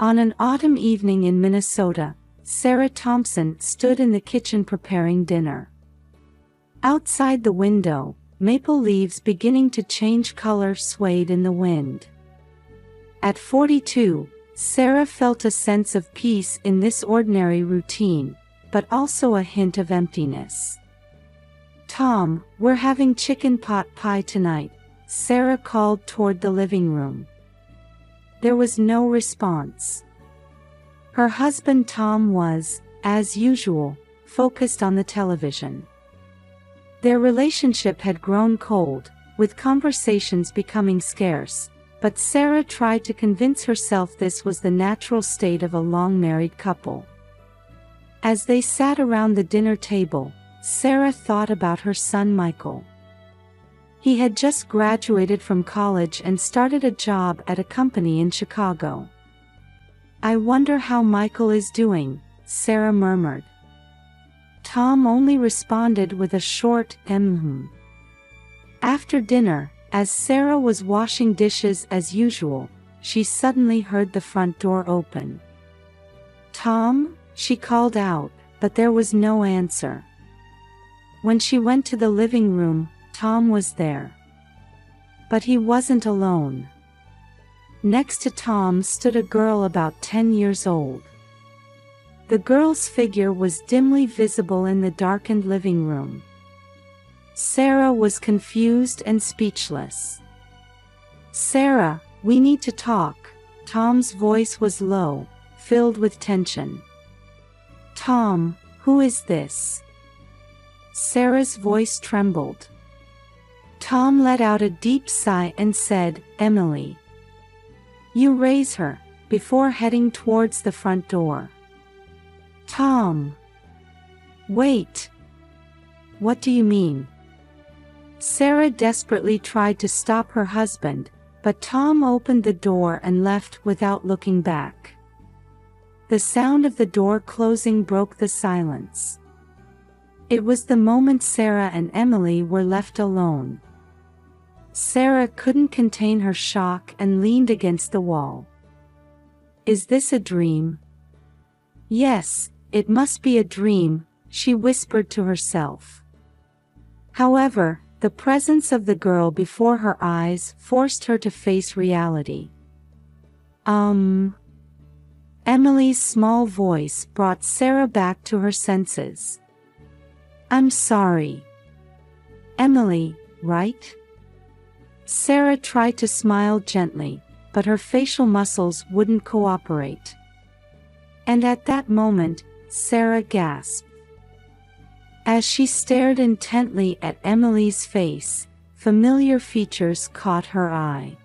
On an autumn evening in Minnesota, Sarah Thompson stood in the kitchen preparing dinner. Outside the window, maple leaves beginning to change color swayed in the wind. At 42, Sarah felt a sense of peace in this ordinary routine, but also a hint of emptiness. "Tom, we're having chicken pot pie tonight," Sarah called toward the living room. There was no response. Her husband Tom was, as usual, focused on the television. Their relationship had grown cold, with conversations becoming scarce, but Sarah tried to convince herself this was the natural state of a long-married couple. As they sat around the dinner table, Sarah thought about her son Michael. He had just graduated from college and started a job at a company in Chicago. "I wonder how Michael is doing," Sarah murmured. Tom only responded with a short "mm." After dinner, as Sarah was washing dishes as usual, she suddenly heard the front door open. "Tom?" she called out, but there was no answer. When she went to the living room, Tom was there. But he wasn't alone. Next to Tom stood a girl about 10 years old. The girl's figure was dimly visible in the darkened living room. Sarah was confused and speechless. "Sarah, we need to talk." Tom's voice was low, filled with tension. "Tom, who is this?" Sarah's voice trembled. Tom let out a deep sigh and said, "Emily." "You raise her," before heading towards the front door. "Tom." "Wait." "What do you mean?" Sarah desperately tried to stop her husband, but Tom opened the door and left without looking back. The sound of the door closing broke the silence. It was the moment Sarah and Emily were left alone. Sarah couldn't contain her shock and leaned against the wall. "Is this a dream?" "Yes, it must be a dream," she whispered to herself. However, the presence of the girl before her eyes forced her to face reality. Emily's small voice brought Sarah back to her senses. "I'm sorry." "Emily, right?" Sarah tried to smile gently, but her facial muscles wouldn't cooperate. And at that moment, Sarah gasped. As she stared intently at Emily's face, familiar features caught her eye.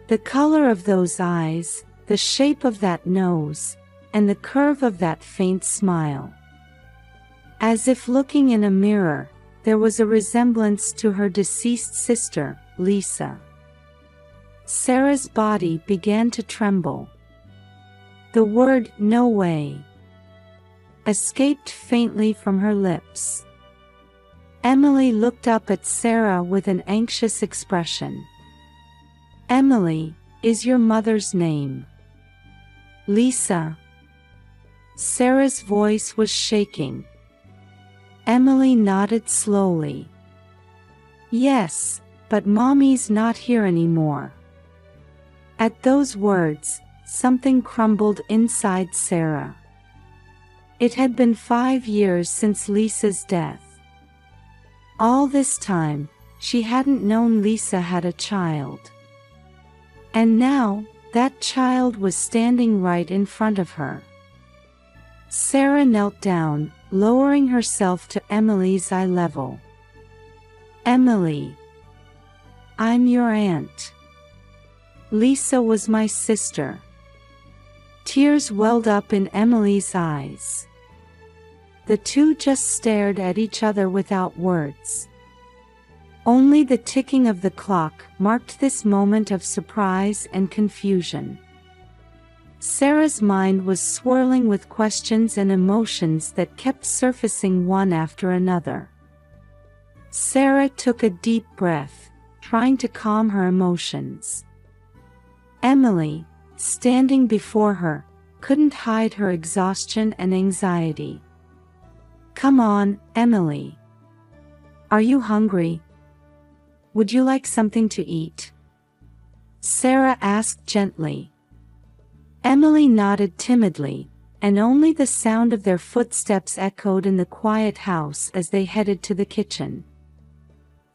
The color of those eyes, the shape of that nose, and the curve of that faint smile. As if looking in a mirror, there was a resemblance to her deceased sister, Lisa. Sarah's body began to tremble. The word "no way" escaped faintly from her lips. Emily looked up at Sarah with an anxious expression. "Emily, is your mother's name?" "Lisa." Sarah's voice was shaking. Emily nodded slowly. "Yes, but Mommy's not here anymore." At those words, something crumbled inside Sarah. It had been 5 years since Lisa's death. All this time, she hadn't known Lisa had a child. And now, that child was standing right in front of her. Sarah knelt down, lowering herself to Emily's eye level. "Emily, I'm your aunt. Lisa was my sister." Tears welled up in Emily's eyes. The two just stared at each other without words. Only the ticking of the clock marked this moment of surprise and confusion. Sarah's mind was swirling with questions and emotions that kept surfacing one after another. Sarah took a deep breath, trying to calm her emotions. "Emily," standing before her, couldn't hide her exhaustion and anxiety. "Come on, Emily. Are you hungry? Would you like something to eat?" Sarah asked gently. Emily nodded timidly, and only the sound of their footsteps echoed in the quiet house as they headed to the kitchen.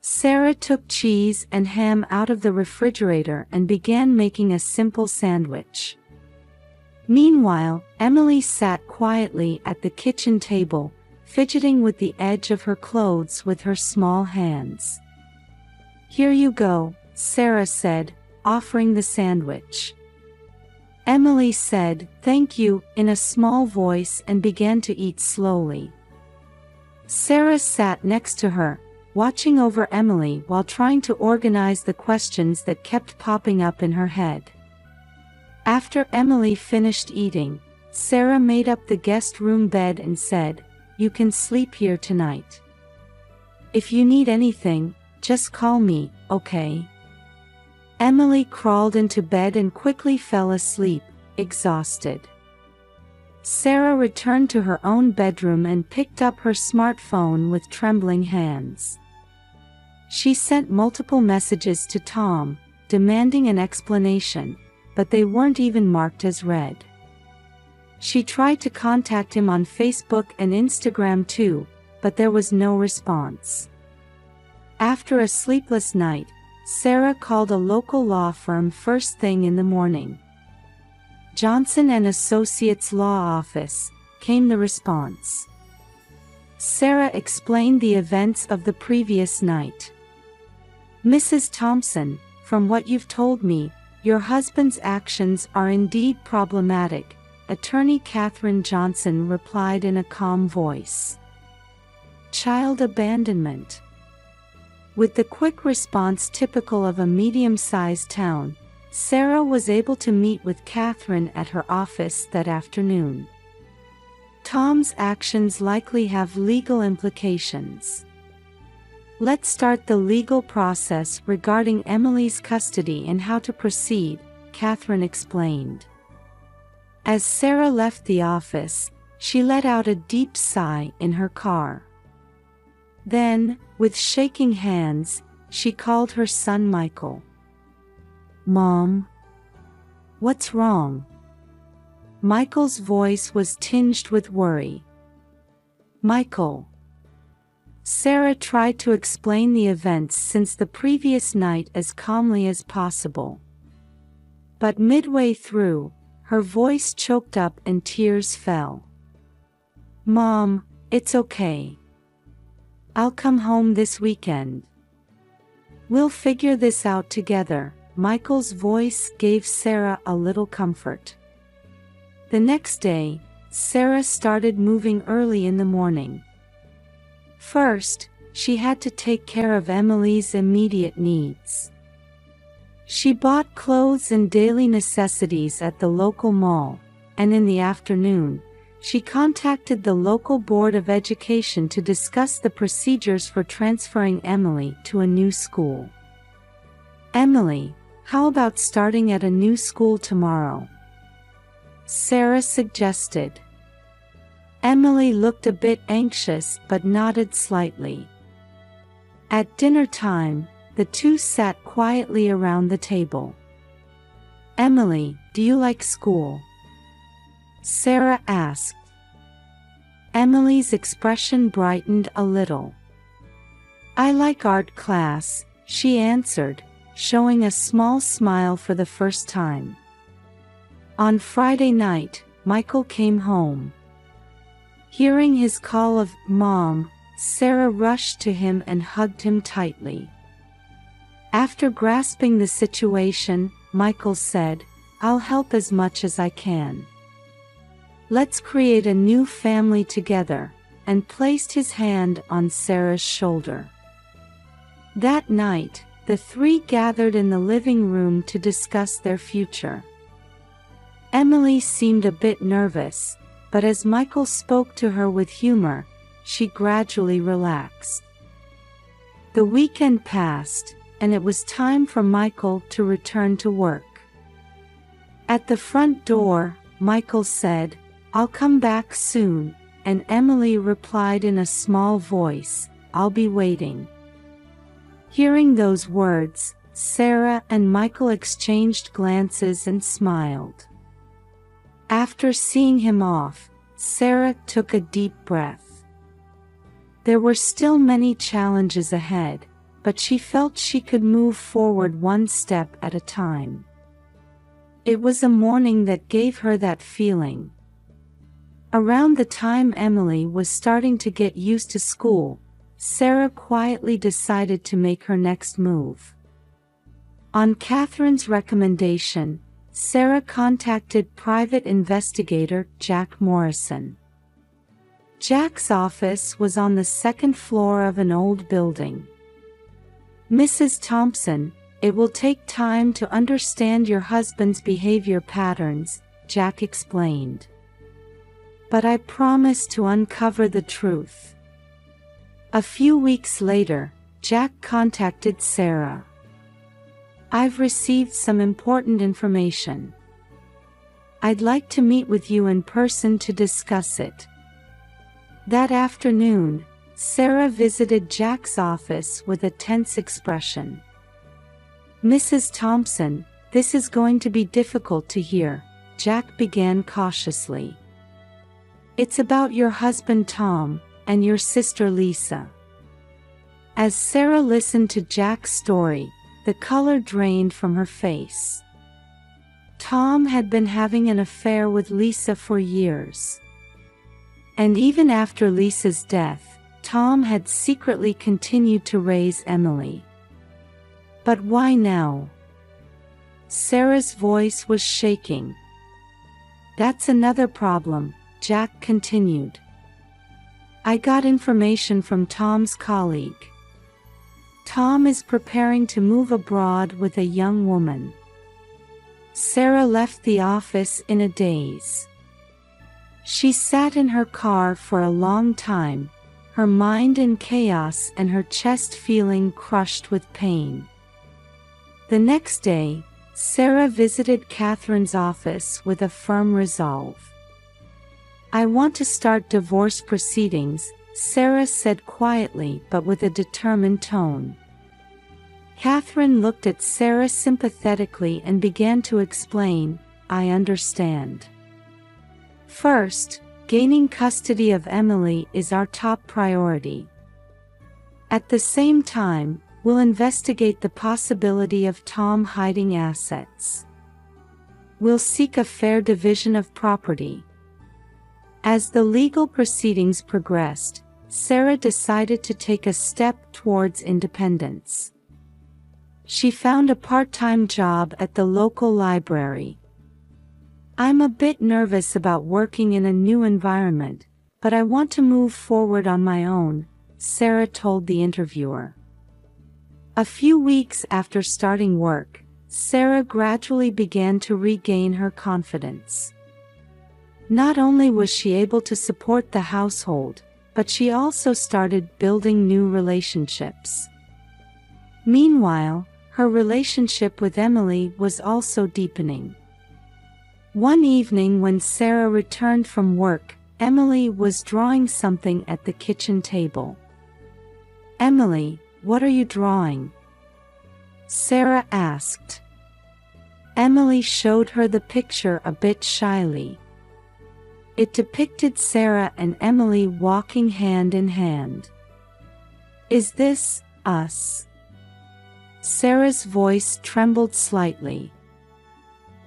Sarah took cheese and ham out of the refrigerator and began making a simple sandwich. Meanwhile, Emily sat quietly at the kitchen table, fidgeting with the edge of her clothes with her small hands. "Here you go," Sarah said, offering the sandwich. Emily said, "Thank you," in a small voice and began to eat slowly. Sarah sat next to her, watching over Emily while trying to organize the questions that kept popping up in her head. After Emily finished eating, Sarah made up the guest room bed and said, "You can sleep here tonight. If you need anything, just call me, okay?" Emily crawled into bed and quickly fell asleep, exhausted. Sarah returned to her own bedroom and picked up her smartphone with trembling hands. She sent multiple messages to Tom, demanding an explanation, but they weren't even marked as read. She tried to contact him on Facebook and Instagram too, but there was no response. After a sleepless night, Sarah called a local law firm first thing in the morning. Johnson and Associates Law Office, came the response. Sarah explained the events of the previous night. "Mrs. Thompson, from what you've told me, your husband's actions are indeed problematic," Attorney Catherine Johnson replied in a calm voice. "Child abandonment." With the quick response typical of a medium-sized town, Sarah was able to meet with Catherine at her office that afternoon. Tom's actions likely have legal implications. "Let's start the legal process regarding Emily's custody and how to proceed," Catherine explained. As Sarah left the office, she let out a deep sigh in her car. Then, with shaking hands, she called her son Michael. "Mom? What's wrong?" Michael's voice was tinged with worry. "Michael." Sarah tried to explain the events since the previous night as calmly as possible. But midway through, her voice choked up and tears fell. "Mom, it's okay. I'll come home this weekend. We'll figure this out together." Michael's voice gave Sarah a little comfort. The next day, Sarah started moving early in the morning. First, she had to take care of Emily's immediate needs. She bought clothes and daily necessities at the local mall, and in the afternoon, she contacted the local Board of Education to discuss the procedures for transferring Emily to a new school. "Emily, how about starting at a new school tomorrow?" Sarah suggested. Emily looked a bit anxious but nodded slightly. At dinner time, the two sat quietly around the table. "Emily, do you like school?" Sarah asked. Emily's expression brightened a little. "I like art class," she answered, showing a small smile for the first time. On Friday night, Michael came home. Hearing his call of "Mom," Sarah rushed to him and hugged him tightly. After grasping the situation, Michael said, "I'll help as much as I can. Let's create a new family together," and placed his hand on Sarah's shoulder. That night, the three gathered in the living room to discuss their future. Emily seemed a bit nervous, but as Michael spoke to her with humor, she gradually relaxed. The weekend passed, and it was time for Michael to return to work. At the front door, Michael said, "I'll come back soon," and Emily replied in a small voice, "I'll be waiting." Hearing those words, Sarah and Michael exchanged glances and smiled. After seeing him off, Sarah took a deep breath. There were still many challenges ahead, but she felt she could move forward one step at a time. It was a morning that gave her that feeling. Around the time Emily was starting to get used to school, Sarah quietly decided to make her next move. On Catherine's recommendation, Sarah contacted private investigator Jack Morrison. Jack's office was on the second floor of an old building. "Mrs. Thompson, it will take time to understand your husband's behavior patterns," Jack explained. "But I promise to uncover the truth." A few weeks later, Jack contacted Sarah. "I've received some important information. I'd like to meet with you in person to discuss it." That afternoon, Sarah visited Jack's office with a tense expression. "Mrs. Thompson, this is going to be difficult to hear," Jack began cautiously. "It's about your husband Tom, and your sister Lisa." As Sarah listened to Jack's story, the color drained from her face. Tom had been having an affair with Lisa for years. And even after Lisa's death, Tom had secretly continued to raise Emily. But why now? Sarah's voice was shaking. "That's another problem," Jack continued. "I got information from Tom's colleague. Tom is preparing to move abroad with a young woman." Sarah left the office in a daze. She sat in her car for a long time, her mind in chaos and her chest feeling crushed with pain. The next day, Sarah visited Catherine's office with a firm resolve. "I want to start divorce proceedings," Sarah said quietly but with a determined tone. Catherine looked at Sarah sympathetically and began to explain, "I understand. First, gaining custody of Emily is our top priority. At the same time, we'll investigate the possibility of Tom hiding assets. We'll seek a fair division of property." As the legal proceedings progressed, Sarah decided to take a step towards independence. She found a part-time job at the local library. "I'm a bit nervous about working in a new environment, but I want to move forward on my own," Sarah told the interviewer. A few weeks after starting work, Sarah gradually began to regain her confidence. Not only was she able to support the household, but she also started building new relationships. Meanwhile, her relationship with Emily was also deepening. One evening when Sarah returned from work, Emily was drawing something at the kitchen table. "Emily, what are you drawing?" Sarah asked. Emily showed her the picture a bit shyly. It depicted Sarah and Emily walking hand in hand. "Is this us?" Sarah's voice trembled slightly.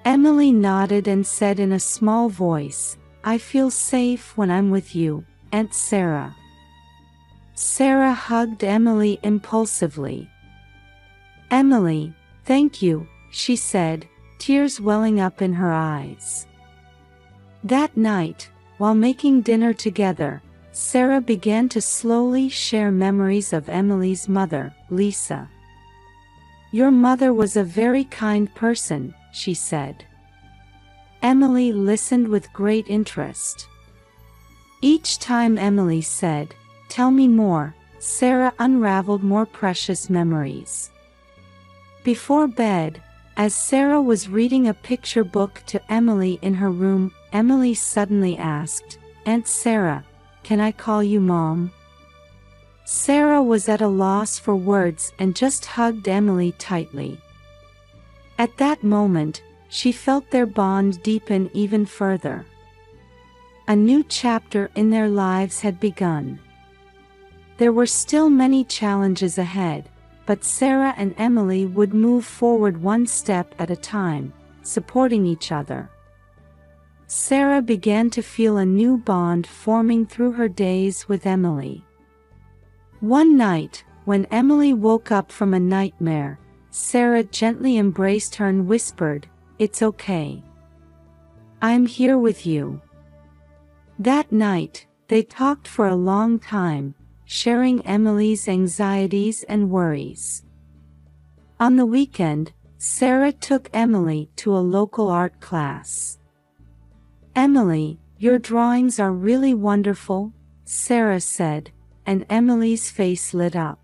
Emily nodded and said in a small voice, "I feel safe when I'm with you, Aunt Sarah." Sarah hugged Emily impulsively. "Emily, thank you," she said, tears welling up in her eyes. That night, while making dinner together, Sarah began to slowly share memories of Emily's mother, Lisa. "Your mother was a very kind person," she said. Emily listened with great interest. Each time Emily said, "Tell me more," Sarah unraveled more precious memories. Before bed, As Sarah was reading a picture book to Emily in her room, Emily suddenly asked, "Aunt Sarah, can I call you Mom?" Sarah was at a loss for words and just hugged Emily tightly. At that moment, she felt their bond deepen even further. A new chapter in their lives had begun. There were still many challenges ahead, but Sarah and Emily would move forward one step at a time, supporting each other. Sarah began to feel a new bond forming through her days with Emily. One night, when Emily woke up from a nightmare, Sarah gently embraced her and whispered, "It's okay. I'm here with you." That night, they talked for a long time, sharing Emily's anxieties and worries. On the weekend, Sarah took Emily to a local art class. "Emily, your drawings are really wonderful," Sarah said, and Emily's face lit up.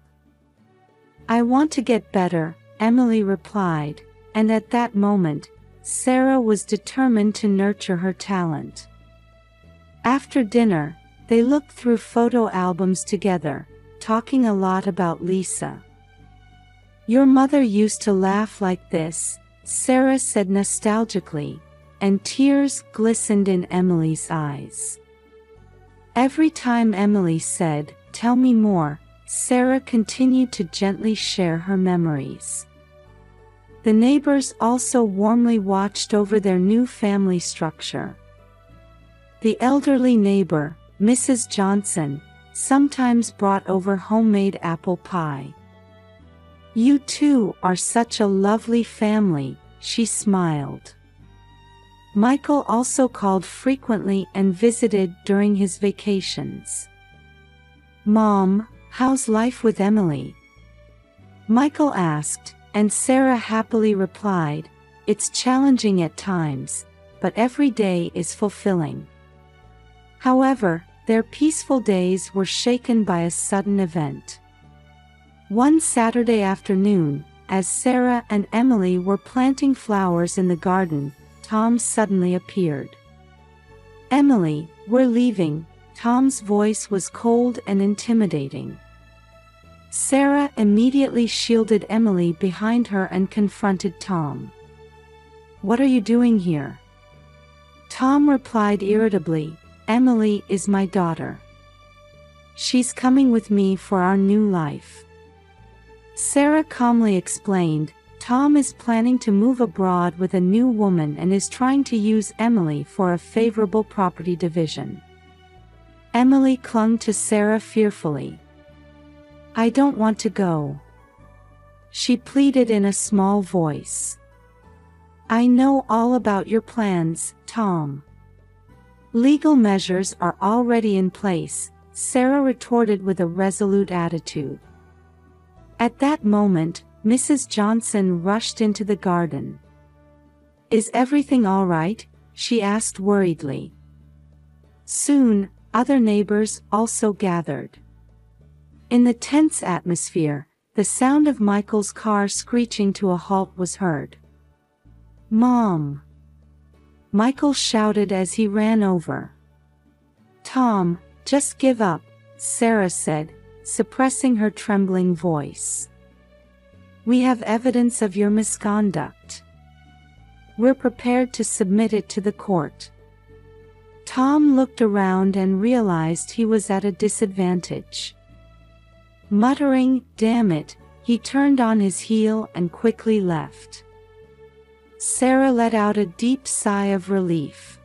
"I want to get better," Emily replied, and at that moment, Sarah was determined to nurture her talent. After dinner, they looked through photo albums together, talking a lot about Lisa. "Your mother used to laugh like this," Sarah said nostalgically, and tears glistened in Emily's eyes. Every time Emily said, "Tell me more," Sarah continued to gently share her memories. The neighbors also warmly watched over their new family structure. The elderly neighbor, Mrs. Johnson, sometimes brought over homemade apple pie. "You two are such a lovely family," she smiled. Michael also called frequently and visited during his vacations. "Mom, how's life with Emily?" Michael asked, and Sarah happily replied, "It's challenging at times, but every day is fulfilling." However, their peaceful days were shaken by a sudden event. One Saturday afternoon, as Sarah and Emily were planting flowers in the garden, Tom suddenly appeared. "Emily, we're leaving." Tom's voice was cold and intimidating. Sarah immediately shielded Emily behind her and confronted Tom. "What are you doing here?" Tom replied irritably, "Emily is my daughter. She's coming with me for our new life." Sarah calmly explained, "Tom is planning to move abroad with a new woman and is trying to use Emily for a favorable property division." Emily clung to Sarah fearfully. "I don't want to go," she pleaded in a small voice. "I know all about your plans, Tom." "Legal measures are already in place," Sarah retorted with a resolute attitude. At that moment, Mrs. Johnson rushed into the garden. "Is everything all right?" she asked worriedly. Soon, other neighbors also gathered. In the tense atmosphere, the sound of Michael's car screeching to a halt was heard. "Mom!" Michael shouted as he ran over. "Tom, just give up," Sarah said, suppressing her trembling voice. "We have evidence of your misconduct. We're prepared to submit it to the court." Tom looked around and realized he was at a disadvantage. Muttering, "Damn it," he turned on his heel and quickly left. Sarah let out a deep sigh of relief.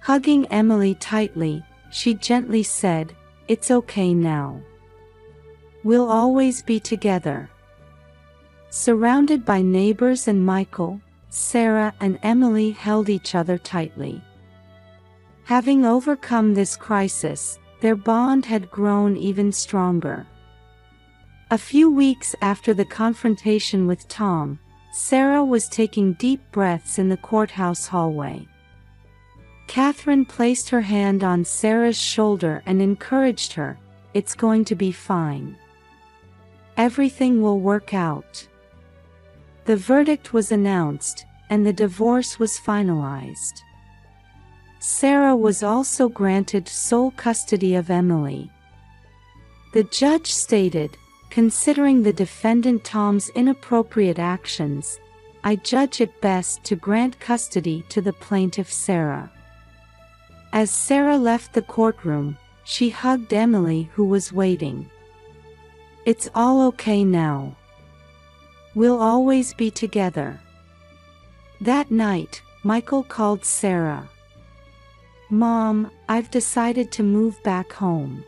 Hugging Emily tightly, she gently said, "It's okay now. We'll always be together." Surrounded by neighbors and Michael, Sarah and Emily held each other tightly. Having overcome this crisis, their bond had grown even stronger. A few weeks after the confrontation with Tom, Sarah was taking deep breaths in the courthouse hallway. Catherine placed her hand on Sarah's shoulder and encouraged her, "It's going to be fine. Everything will work out." The verdict was announced, and the divorce was finalized. Sarah was also granted sole custody of Emily. The judge stated, "Considering the defendant Tom's inappropriate actions, I judge it best to grant custody to the plaintiff Sarah." As Sarah left the courtroom, she hugged Emily, who was waiting. "It's all okay now. We'll always be together." That night, Michael called Sarah. "Mom, I've decided to move back home."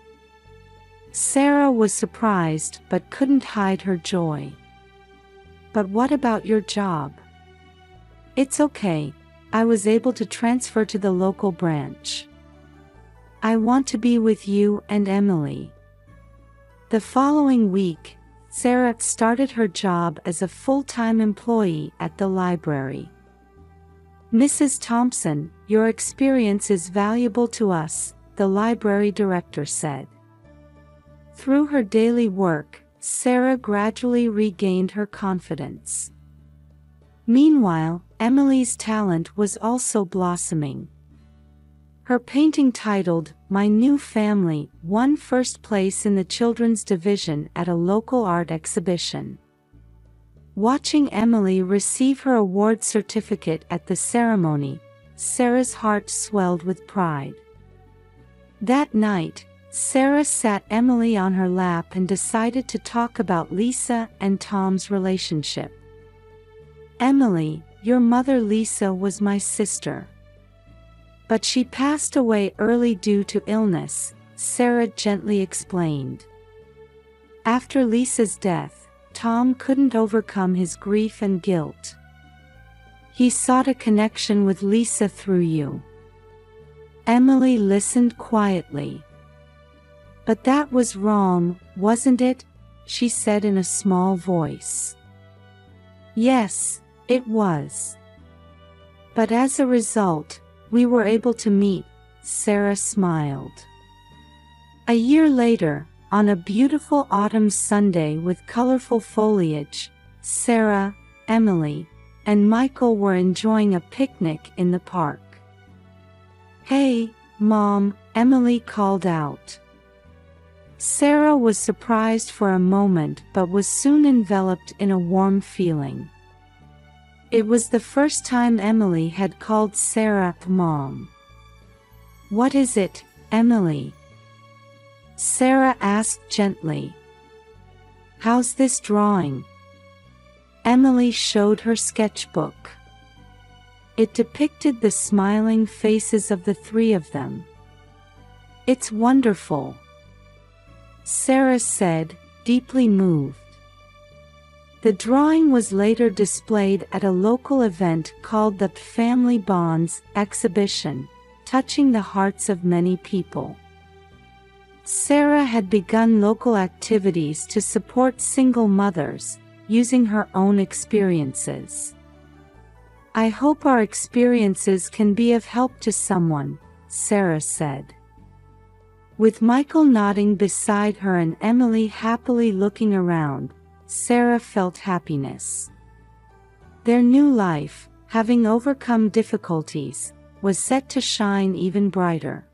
Sarah was surprised but couldn't hide her joy. "But what about your job?" "It's okay. I was able to transfer to the local branch. I want to be with you and Emily." The following week, Sarah started her job as a full-time employee at the library. "Mrs. Thompson, your experience is valuable to us," the library director said. Through her daily work, Sarah gradually regained her confidence. Meanwhile, Emily's talent was also blossoming. Her painting titled, "My New Family," won first place in the children's division at a local art exhibition. Watching Emily receive her award certificate at the ceremony, Sarah's heart swelled with pride. That night, Sarah sat Emily on her lap and decided to talk about Lisa and Tom's relationship. "Emily, your mother Lisa was my sister. But she passed away early due to illness," Sarah gently explained. "After Lisa's death, Tom couldn't overcome his grief and guilt. He sought a connection with Lisa through you." Emily listened quietly. "But that was wrong, wasn't it?" she said in a small voice. "Yes, it was. But as a result, we were able to meet," Sarah smiled. A year later, on a beautiful autumn Sunday with colorful foliage, Sarah, Emily, and Michael were enjoying a picnic in the park. "Hey, Mom," Emily called out. Sarah was surprised for a moment but was soon enveloped in a warm feeling. It was the first time Emily had called Sarah Mom. "What is it, Emily?" Sarah asked gently. "How's this drawing?" Emily showed her sketchbook. It depicted the smiling faces of the three of them. "It's wonderful," Sarah said, deeply moved. The drawing was later displayed at a local event called the Family Bonds exhibition, touching the hearts of many people. Sarah had begun local activities to support single mothers, using her own experiences. "I hope our experiences can be of help to someone," Sarah said. With Michael nodding beside her and Emily happily looking around, Sarah felt happiness. Their new life, having overcome difficulties, was set to shine even brighter.